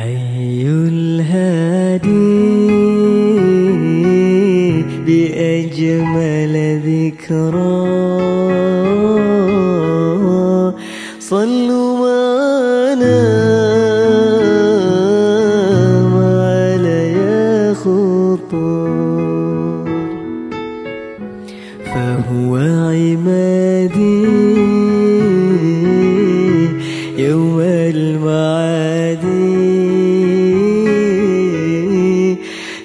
أي الهادي بأجمل ذكرى صلوا معنا على خطى فهو عمادي يوم المعادي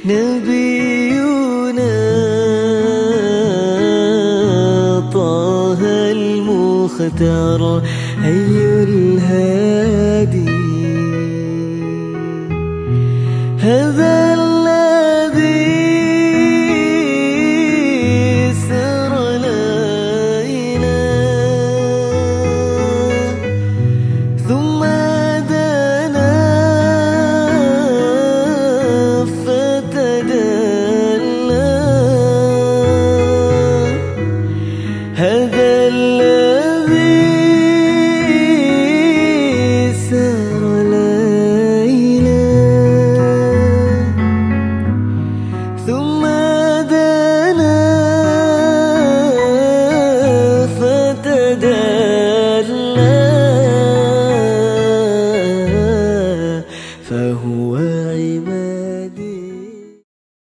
نبينا طه المختار أي الهادي هذا الذي سر ليلا ثم دنا فتدلى هذا